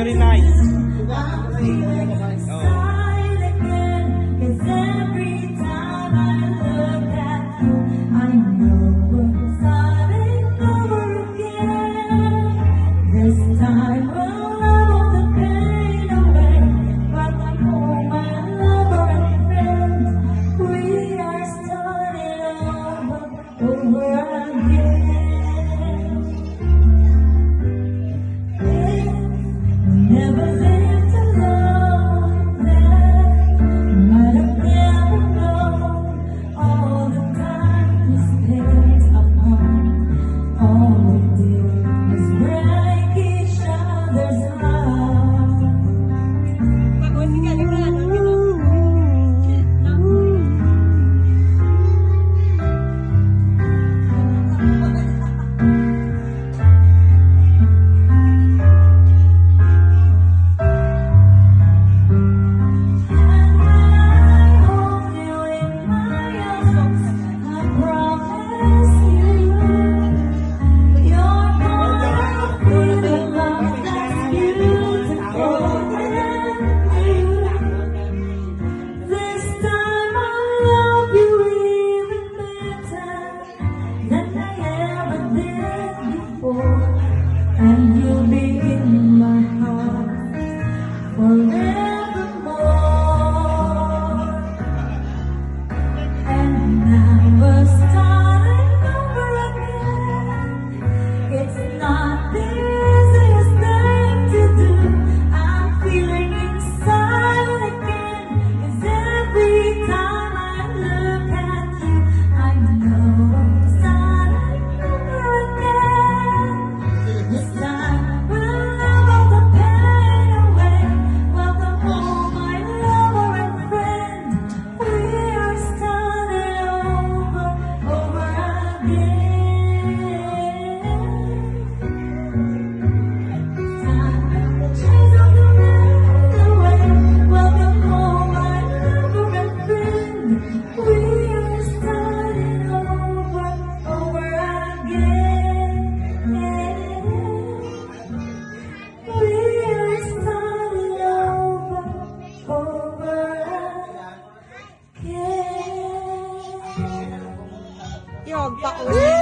Very nice. And you'll be in my heart forevermore. And now we're starting over again. It's not the easiest thing to do. I'm feeling inside again. 'Cause every time I look at you, I know I'm starting over again. This time we'll love all the pain away. Welcome home, my lover and friend. We are starting over again. Time to chase all the rain away. Welcome home, my lover and friend. We are starting over again. We are starting over again. Yog pa ulit.